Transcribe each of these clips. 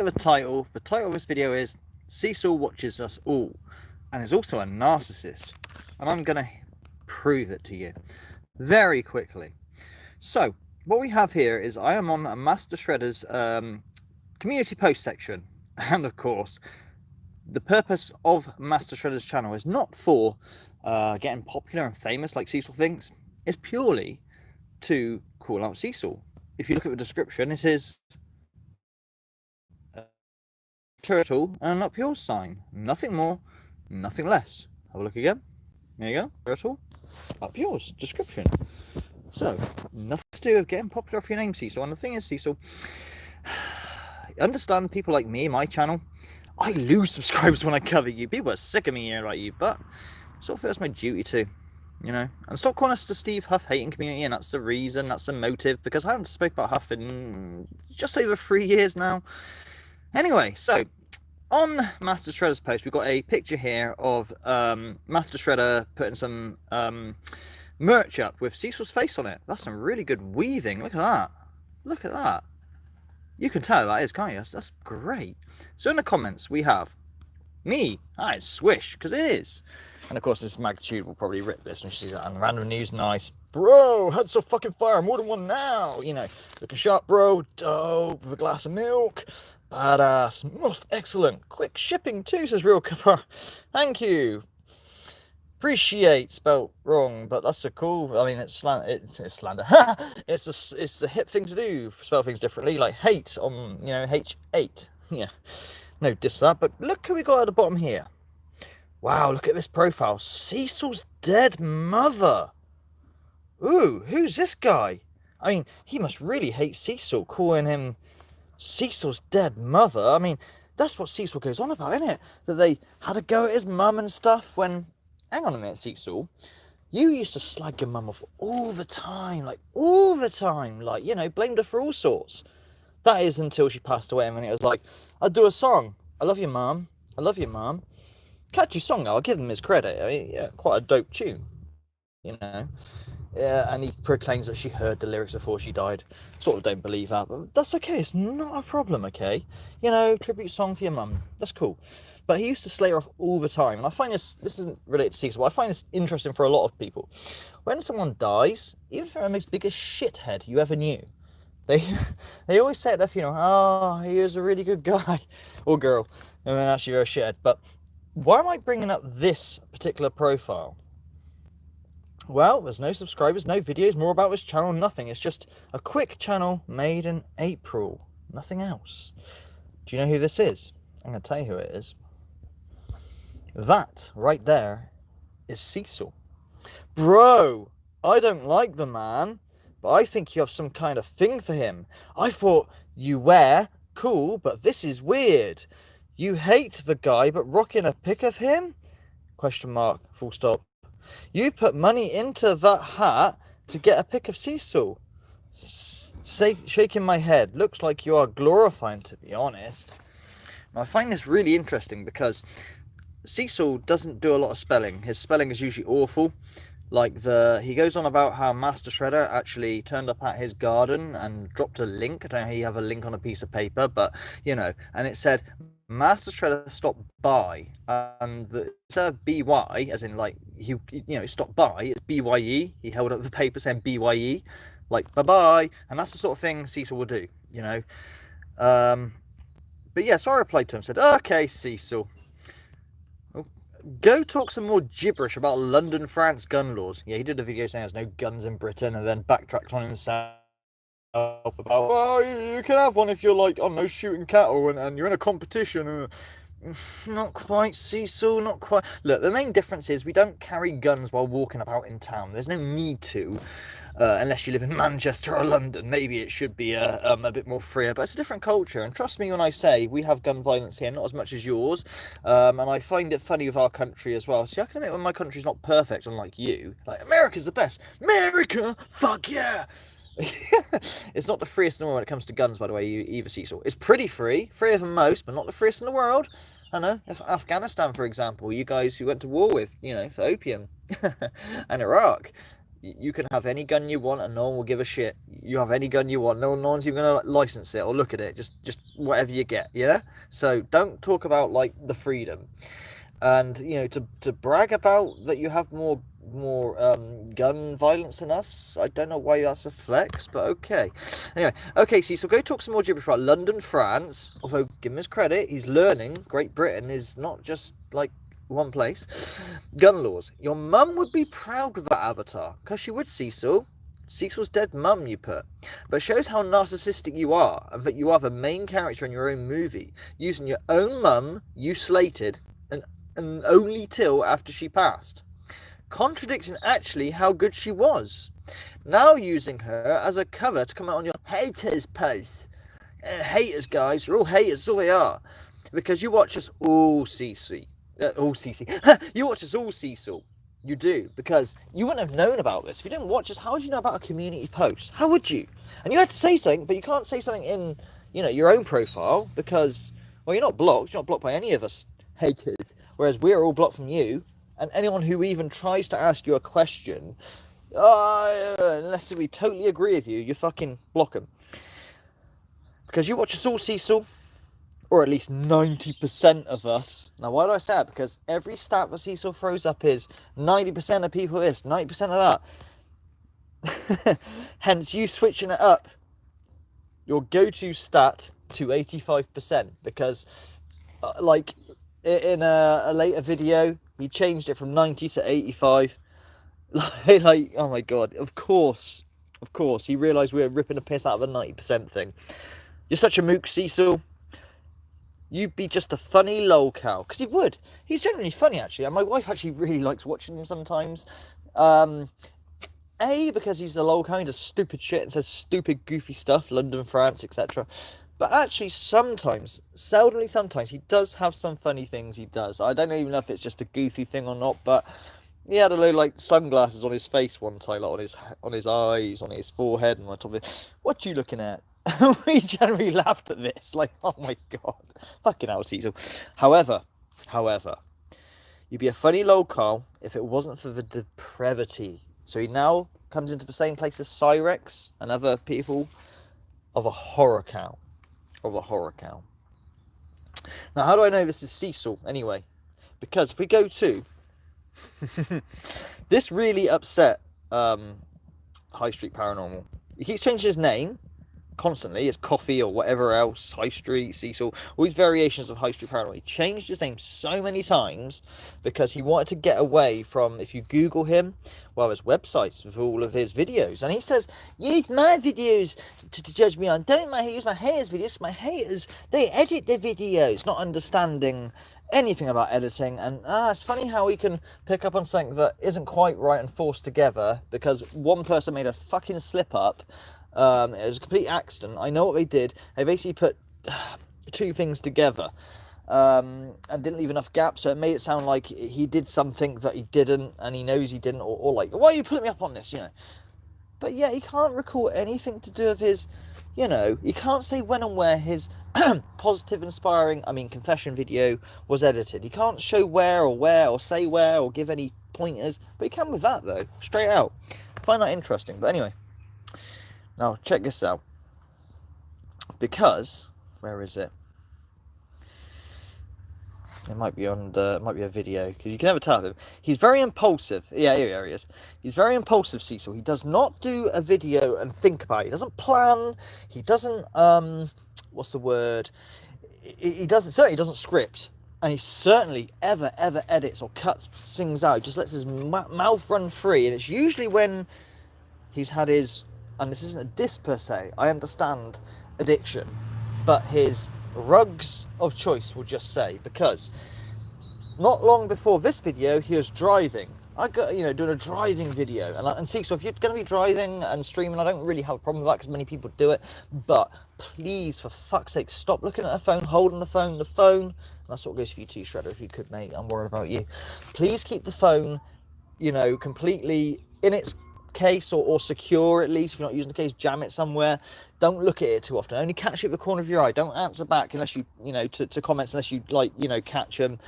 The title of this video is Cecil Watches Us All, and is also a narcissist, and I'm going to prove it to you very quickly. So what we have here is I am on a Master Shredder's community post section, and of course the purpose of Master Shredder's channel is not for getting popular and famous like Cecil thinks. It's purely to call out Cecil. If you look at the description, it is a turtle and an up yours sign. Nothing more, nothing less. Have a look again. There you go. Turtle, up yours. Description. So, nothing to do with getting popular for your name, Cecil. And the thing is, Cecil, understand people like me, my channel, I lose subscribers when I cover you. People are sick of me here like you, but I sort of feel it's my duty to, you know. And stop calling us the Steve Huff hating community, and that's the reason, that's the motive, because I haven't spoken about Huff in just over 3 years now. Anyway, so on Master Shredder's post, we've got a picture here of Master Shredder putting some merch up with Cecil's face on it. That's some really good weaving. Look at that. Look at that. You can tell that is, can't you? That's great. So in the comments, we have me. Ah, it's Swish, because it is. And of course, this magnitude will probably rip this when she sees that on random news. Nice. Bro, heads so fucking fire. More than one now. You know, looking sharp, bro. Dope. With a glass of milk. Badass. Most excellent. Quick shipping too, says Real Cooper. Thank you. Appreciate spelt wrong, but that's a cool. I mean, it's slander. It's the hip thing to do. Spell things differently, like hate on, you know, H8. Yeah, no diss that. But look who we got at the bottom here. Wow, look at this profile. Cecil's dead mother. Ooh, who's this guy? I mean, he must really hate Cecil, calling him Cecil's dead mother. I mean, that's what Cecil goes on about, isn't it? That they had a go at his mum and stuff when. Hang on a minute, Cecil. You used to slag your mum off all the time, like, you know, blamed her for all sorts. That is until she passed away, and then it was like, I'd do a song. I love you, mum. I love you, mum. Catchy song, though. I'll give him his credit. I mean, yeah, quite a dope tune, you know. Yeah, and he proclaims that she heard the lyrics before she died. Sort of don't believe that, but that's okay. It's not a problem, okay? You know, tribute song for your mum. That's cool. But he used to slay her off all the time. And I find this isn't related to Cecil, but I find this interesting for a lot of people. When someone dies, even if they're the most biggest shithead you ever knew, they always say at their funeral, oh, he was a really good guy or girl. And then actually you're a shithead. But why am I bringing up this particular profile? Well, there's no subscribers, no videos, more about this channel, nothing. It's just a quick channel made in April. Nothing else. Do you know who this is? I'm going to tell you who it is. That right there is Cecil. Bro, I don't like the man, but I think you have some kind of thing for him. I thought you were cool, but this is weird. You hate the guy, but rocking a pic of him? Question mark, full stop. You put money into that hat to get a pic of Cecil. Shaking my head. Looks like you are glorifying, to be honest. Now, I find this really interesting because Cecil doesn't do a lot of spelling. His spelling is usually awful. Like he goes on about how Master Shredder actually turned up at his garden and dropped a link. I don't know how you have a link on a piece of paper, but you know, and it said Master Shredder stopped by, and instead of BY, as in like you know, stopped by, it's BYE. He held up the paper saying BYE, like bye bye, and that's the sort of thing Cecil will do, you know. But yeah, so I replied to him, said, okay, Cecil, go talk some more gibberish about London, France gun laws. Yeah, he did a video saying there's no guns in Britain, and then backtracked on himself about, well, you can have one if you're like, I don't know, shooting cattle and you're in a competition. Not quite, Cecil, not quite. Look, the main difference is we don't carry guns while walking about in town. There's no need to, unless you live in Manchester or London. Maybe it should be a bit more freer, but it's a different culture. And trust me when I say we have gun violence here, not as much as yours. And I find it funny with our country as well. See, I can admit when my country's not perfect, unlike you. Like, America's the best. America, fuck yeah. It's not the freest in the world when it comes to guns, by the way, either, Cecil. It's pretty free, freer than most, but not the freest in the world. I know, if Afghanistan, for example, you guys who went to war with, you know, for opium, and Iraq, You can have any gun you want and no one will give a shit. You have any gun you want. No one's even going to license it or look at it. Just whatever you get, yeah? So don't talk about, like, the freedom. And, you know, to brag about that you have more gun violence than us, I don't know why that's a flex, but okay. Anyway, okay, Cecil, go talk some more gibberish about London, France. Although, give him his credit, he's learning Great Britain is not just, like, one place. Gun laws. Your mum would be proud of that avatar, because she would, Cecil. Cecil's dead mum, you put. But shows how narcissistic you are, and that you are the main character in your own movie, using your own mum you slated, and only till after she passed. Contradicting actually how good she was. Now using her as a cover to come out on your haters post. Haters, guys. We're all haters, that's all they are. Because you watch us all, Cecil. You watch us all, Cecil. You do, because you wouldn't have known about this. If you didn't watch us, how would you know about a community post? How would you? And you had to say something, but you can't say something in, you know, your own profile, because, well, you're not blocked. You're not blocked by any of us haters. Whereas we're all blocked from you, and anyone who even tries to ask you a question, unless we totally agree with you, you fucking block them. Because you watch us all, Cecil. Or at least 90% of us. Now, why do I say that? Because every stat that Cecil throws up is 90% of people this, 90% of that. Hence, you switching it up, your go-to stat to 85%. Because, like, in a later video, he changed it from 90 to 85. Like, oh my god, of course, he realised we were ripping a piss out of the 90% thing. You're such a mook, Cecil. You'd be just a funny lolcow. Because he would. He's generally funny, actually. And my wife actually really likes watching him sometimes. A, because he's a lolcow. He does stupid shit and says stupid, goofy stuff. London, France, etc. But actually, seldomly sometimes, he does have some funny things he does. I don't even know if it's just a goofy thing or not. But he had a load, like, sunglasses on his face one time. Like, on his eyes, on his forehead, and on top of it. What you looking at? We generally laughed at this, like, oh my god, fucking hell, Cecil. However, you'd be a funny lolcow if it wasn't for the depravity. So he now comes into the same place as Cyrex and other people of a horror cow. Now, how do I know this is Cecil, anyway? Because if we go to... this really upset High Street Paranormal. He keeps changing his name constantly. It's Coffee or whatever else, High Street, Cecil, all these variations of High Street Paranormal. He changed his name so many times because he wanted to get away from, if you Google him, well, there's websites with all of his videos. And he says, use my videos to judge me on. Don't use my haters' videos. My haters, they edit their videos, not understanding anything about editing. And it's funny how we can pick up on something that isn't quite right and forced together because one person made a fucking slip up. It was a complete accident. I know what they did. They basically put two things together and didn't leave enough gaps, so it made it sound like he did something that he didn't, and he knows he didn't, or like, why are you putting me up on this, you know? But yeah, he can't recall anything to do with his, you know, he can't say when and where his positive, inspiring, confession video was edited. He can't show where, or say where, or give any pointers, but he can with that, though, straight out. I find that interesting, but anyway. Now, check this out. Because, where is it? It might be on it might be a video, because you can never tell him. He's very impulsive. Yeah, here he is. He's very impulsive, Cecil. He does not do a video and think about it. He doesn't plan. He doesn't, what's the word? He certainly doesn't script. And he certainly ever edits or cuts things out. He just lets his mouth run free. And it's usually when he's had his... And this isn't a diss per se, I understand addiction, but his rugs of choice, we'll just say, because not long before this video, he was driving. I got, doing a driving video, and see, so if you're going to be driving and streaming, I don't really have a problem with that because many people do it, but please, for fuck's sake, stop looking at the phone, holding the phone, and that's what goes for you too, Shredder, if you could, mate, I'm worried about you. Please keep the phone, completely in its case or secure, at least. If you're not using the case, jam it somewhere. Don't look at it too often. Only catch it with the corner of your eye. Don't answer back unless you to comments unless you catch them.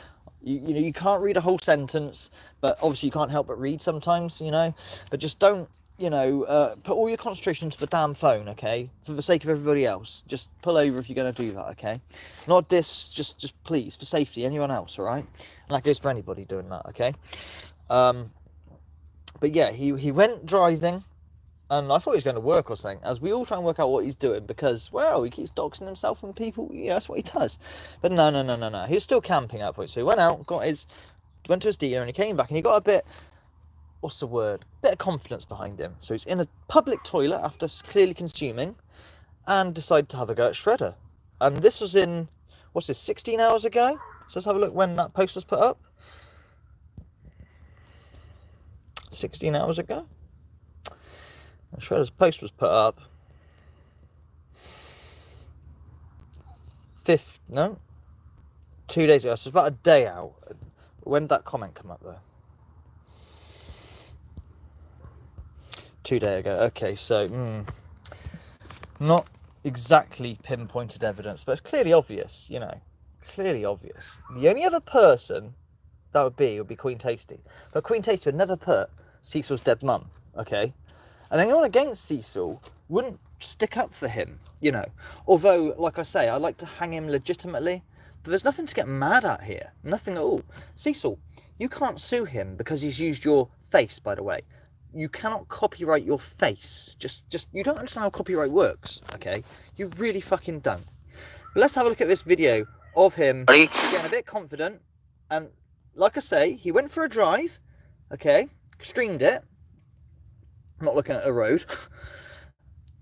You know, you can't read a whole sentence, but obviously you can't help but read sometimes, you know. But just don't, you know, put all your concentration into the damn phone, okay? For the sake of everybody else. Just pull over if you're going to do that, okay? Not this, just please, for safety, anyone else, all right? And that goes for anybody doing that, okay? But yeah, he went driving, and I thought he was going to work or something, as we all try and work out what he's doing, because, well, he keeps doxing himself and people, yeah, that's what he does. But no. He was still camping at that point, so he went out, went to his dealer, and he came back, and he got a bit, what's the word? Bit of confidence behind him. So he's in a public toilet after clearly consuming, and decided to have a go at Shredder. And this was in, what's this, 16 hours ago? So let's have a look when that post was put up. 16 hours ago. And Shredder's post was put up 2 days ago. So it's about a day out. When did that comment come up though? 2 days ago. Okay, so not exactly pinpointed evidence, but it's clearly obvious, you know. Clearly obvious. The only other person that would be Queen Tasty. But Queen Tasty would never put Cecil's dead mum, okay? And anyone against Cecil wouldn't stick up for him, you know. Although, like I say, I like to hang him legitimately, but there's nothing to get mad at here. Nothing at all. Cecil, you can't sue him because he's used your face, by the way. You cannot copyright your face. Just you don't understand how copyright works, okay? You really fucking don't. But let's have a look at this video of him getting a bit confident. And like I say, he went for a drive, okay? Streamed it. Not looking at the road.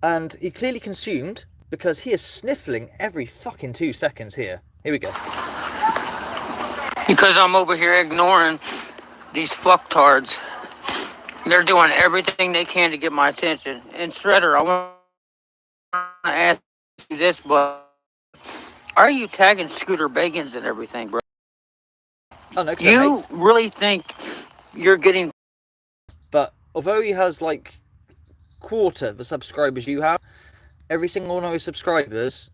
And he clearly consumed because he is sniffling every fucking 2 seconds here. Here we go. Because I'm over here ignoring these fucktards. They're doing everything they can to get my attention. And Shredder, I want to ask you this, but are you tagging Scooter Bagans and everything, bro? Oh, no, you really think you're getting... But although he has like quarter the subscribers you have, every single one of his subscribers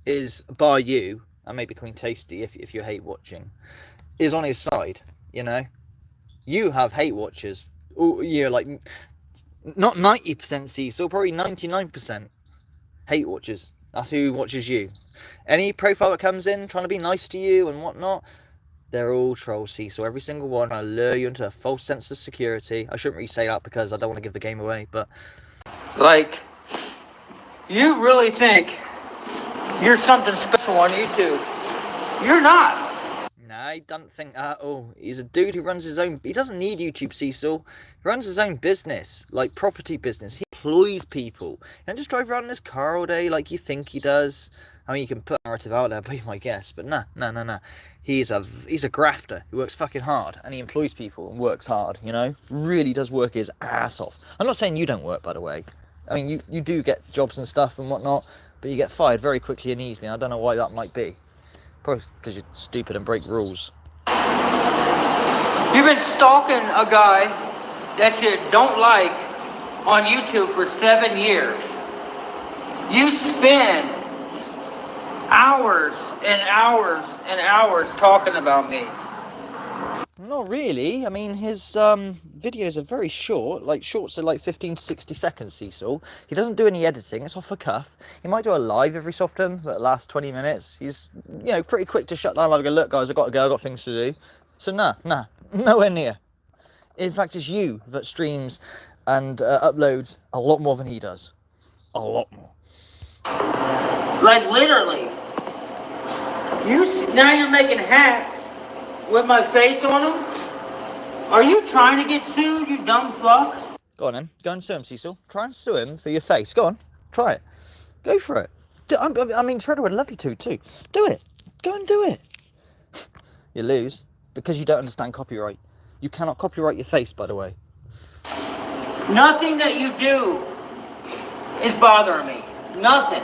is, bar you, and maybe Queen Tasty if you hate watching, is on his side, you know? You have hate watchers. You know, like, not 90% Cecil, probably 99% hate watchers. That's who watches you. Any profile that comes in trying to be nice to you and whatnot, they're all trolls, Cecil. Every single one trying to lure you into a false sense of security. I shouldn't really say that because I don't want to give the game away, but... Like, you really think you're something special on YouTube? You're not. I don't think at all. He's a dude who runs his own... He doesn't need YouTube, Cecil. He runs his own business, like property business. He employs people. He don't just drive around in his car all day like you think he does. I mean, you can put a narrative out there, be my guess, but nah. He's a grafter who works fucking hard, and he employs people and works hard, you know? Really does work his ass off. I'm not saying you don't work, by the way. I mean, you do get jobs and stuff and whatnot, but you get fired very quickly and easily. I don't know why that might be. Probably because you're stupid and break rules. You've been stalking a guy that you don't like on YouTube for 7 years. You spend hours and hours and hours talking about me. Not really. I mean, his videos are very short. Like, shorts are like 15 to 60 seconds, Cecil. He doesn't do any editing. It's off the cuff. He might do a live every so often, but it lasts 20 minutes. He's, you know, pretty quick to shut down. Like, look, guys, I've got to go. I've got things to do. So, nah, nowhere near. In fact, it's you that streams and uploads a lot more than he does. A lot more. Like, literally. Now you're making hats with my face on them? Are you trying to get sued, you dumb fuck? Go on then. Go and sue him, Cecil. Try and sue him for your face. Go on. Try it. Go for it. I mean, Shredder would love you to, too. Do it. Go and do it. You lose because you don't understand copyright. You cannot copyright your face, by the way. Nothing that you do is bothering me. Nothing.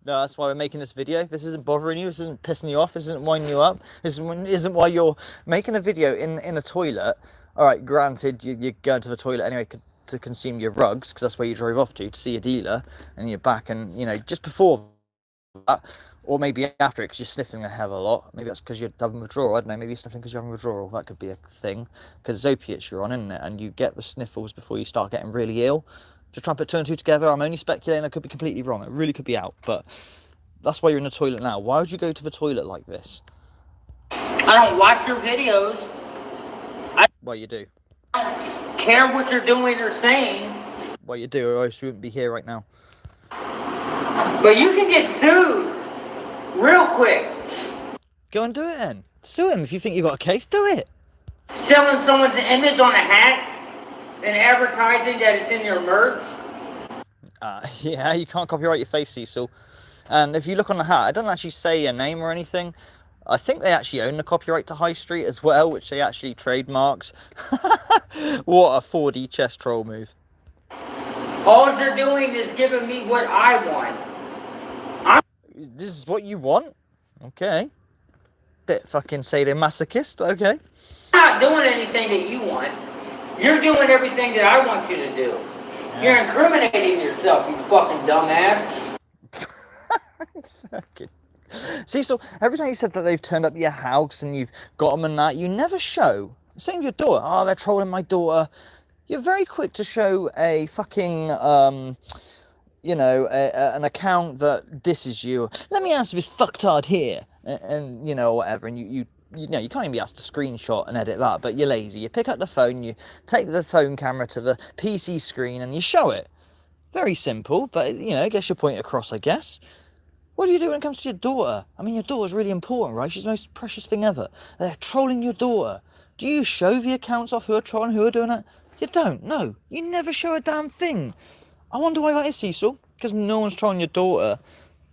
No, that's why we're making this video. This isn't bothering you. This isn't pissing you off. This isn't winding you up. This isn't why you're making a video in a toilet. All right, granted, you're going to the toilet anyway to consume your rugs, because that's where you drove off to see a dealer, and you're back. And, you know, just before that, Or maybe after it because you're sniffing a hell of a lot. Maybe that's because you're having withdrawal. I don't know. Maybe you're sniffing because you're having withdrawal. That could be a thing. Because it's opiates you're on, isn't it? And you get the sniffles before you start getting really ill. Just try and put two and two together. I'm only speculating. I could be completely wrong. It really could be out. But that's why you're in the toilet now. Why would you go to the toilet like this? I don't watch your videos. Well, you do. I don't care what you're doing or saying. Well, you do, or else you wouldn't be here right now. But you can get sued real quick. Go and do it then. Sue him if you think you've got a case. Do it. Selling someone's image on a hat and advertising that it's in your merch. Yeah, you can't copyright your face, Cecil. And if you look on the hat, it doesn't actually say a name or anything. I think they actually own the copyright to High Street as well, which they actually trademarked. What a 4D chess troll move. All you're doing is giving me what I want. This is what you want? Okay. Bit fucking sadomasochist, but okay. I'm not doing anything that you want. You're doing everything that I want you to do. Yeah. You're incriminating yourself, you fucking dumbass. Cecil, every time you said that they've turned up your house and you've got them and that, you never show. Same with your daughter. Oh, they're trolling my daughter. You're very quick to show a fucking, you know, an account that disses you. Let me answer this fucktard here, and you know, whatever. And you know, you can't even be asked to screenshot and edit that, but you're lazy. You pick up the phone, you take the phone camera to the PC screen, and you show it. Very simple, but you know, gets your point across, I guess. What do you do when it comes to your daughter? I mean, your daughter's really important, right? She's the most precious thing ever. They're trolling your daughter. Do you show the accounts off who are trolling, who are doing it? You don't, no. You never show a damn thing. I wonder why that is, Cecil. Because no one's trolling your daughter.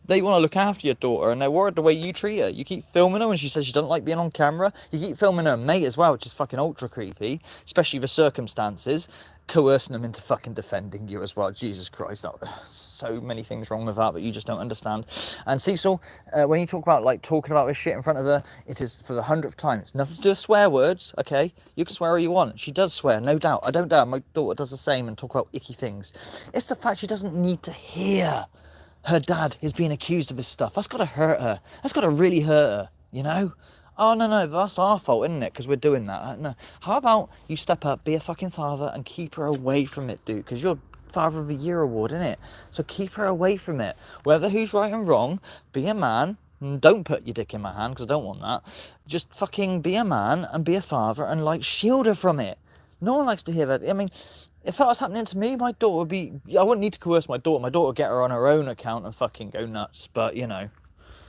They want to look after your daughter, and they're worried the way you treat her. You keep filming her when she says she doesn't like being on camera. You keep filming her mate as well, which is fucking ultra creepy. Especially the circumstances. Coercing them into fucking defending you as well. Jesus Christ, so many things wrong with that, but you just don't understand. And Cecil, when you talk about like talking about this shit in front of her, it is for the 100th time. It's nothing to do with swear words, okay? You can swear all you want. She does swear, no doubt. I don't doubt my daughter does the same and talk about icky things. It's the fact she doesn't need to hear her dad is being accused of this stuff. That's got to hurt her. That's got to really hurt her, you know? Oh, no, that's our fault, isn't it? Because we're doing that. No. How about you step up, be a fucking father, and keep her away from it, dude? Because you're Father of the Year award, innit? So keep her away from it. Whether who's right and wrong, be a man. Don't put your dick in my hand, because I don't want that. Just fucking be a man and be a father and, like, shield her from it. No one likes to hear that. I mean, if that was happening to me, my daughter would be... I wouldn't need to coerce my daughter. My daughter would get her on her own account and fucking go nuts. But, you know.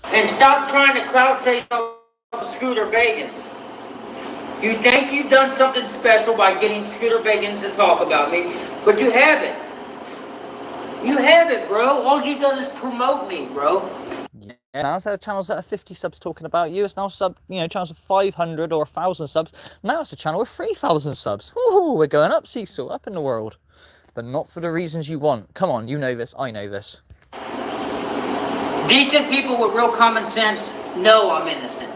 And stop trying to clout chase Scooter Bagans. You think you've done something special by getting Scooter Bagans to talk about me, but you haven't. You haven't, bro. All you've done is promote me, bro. Yeah, now instead of channels that are 50 subs talking about you, it's now channels with 500 or 1,000 subs. Now it's a channel with 3,000 subs. Ooh, we're going up, Cecil, up in the world. But not for the reasons you want. Come on, you know this, I know this. Decent people with real common sense know I'm innocent.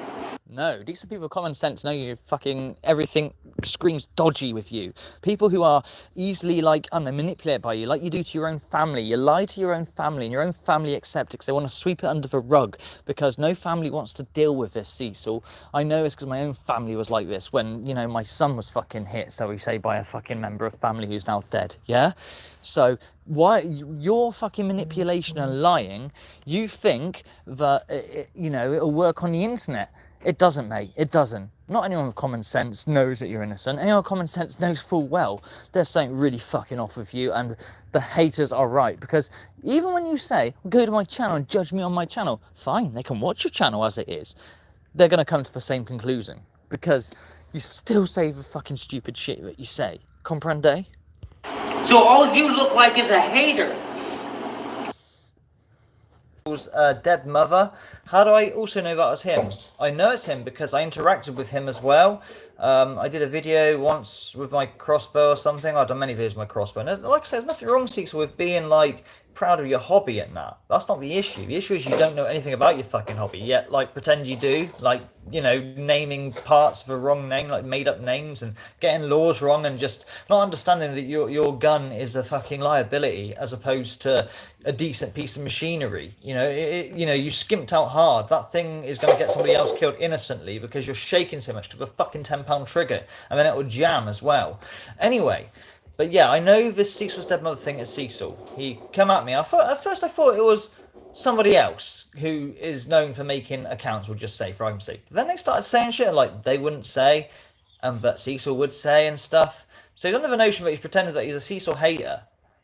No, decent people with common sense know you fucking everything screams dodgy with you. People who are easily, like, I don't know, manipulated by you, like you do to your own family. You lie to your own family, and your own family accept it because they want to sweep it under the rug because no family wants to deal with this, Cecil. I know it's because my own family was like this when, you know, my son was fucking hit, so we say, by a fucking member of family who's now dead, yeah? So why your fucking manipulation and lying, you think that, you know, it'll work on the internet. It doesn't, mate. It doesn't. Not anyone with common sense knows that you're innocent. Anyone with common sense knows full well there's something really fucking off with you, and the haters are right. Because even when you say, go to my channel and judge me on my channel, fine, they can watch your channel as it is. They're going to come to the same conclusion. Because you still say the fucking stupid shit that you say. Comprende? So all you look like is a hater. Dead mother. How do I also know that was him? I know it's him because I interacted with him as well. I did a video once with my crossbow or something. I've done many videos with my crossbow. And like I said, there's nothing wrong, Cecil, with being like proud of your hobby and that. That's not the issue. The issue is you don't know anything about your fucking hobby yet. Like, pretend you do. Like, you know, naming parts of the wrong name, like made up names, and getting laws wrong, and just not understanding that your gun is a fucking liability as opposed to a decent piece of machinery. You know, you know, you skimped out hard. That thing is going to get somebody else killed innocently because you're shaking so much to the fucking £10 trigger, and then it will jam as well. Anyway. But yeah, I know this Cecil's dead mother thing is Cecil. He come at me. At first I thought it was somebody else who is known for making accounts, we'll just say, for argument's sake. But then they started saying shit like they wouldn't say, but Cecil would say and stuff. So he's under the notion that he's pretending that he's a Cecil hater,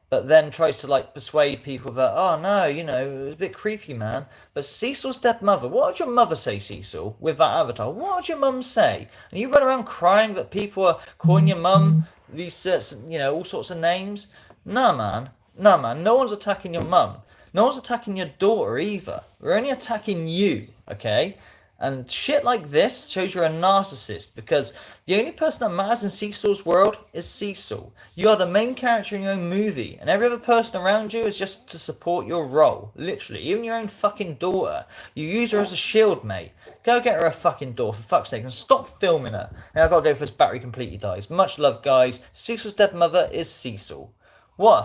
but then tries to like persuade people that, oh no, you know, it was a bit creepy, man. But Cecil's dead mother, what would your mother say, Cecil, with that avatar? What would your mum say? And you run around crying that people are calling your mum these, you know, all sorts of names? Nah, man. Nah, man. No one's attacking your mum. No one's attacking your daughter either. We're only attacking you, okay? And shit like this shows you're a narcissist, because the only person that matters in Cecil's world is Cecil. You are the main character in your own movie, and every other person around you is just to support your role. Literally, even your own fucking daughter. You use her as a shield, mate. Go get her a fucking door, for fuck's sake, and stop filming her. Now I've got to go for this battery completely dies. Much love, guys. Cecil's dead mother is Cecil. What a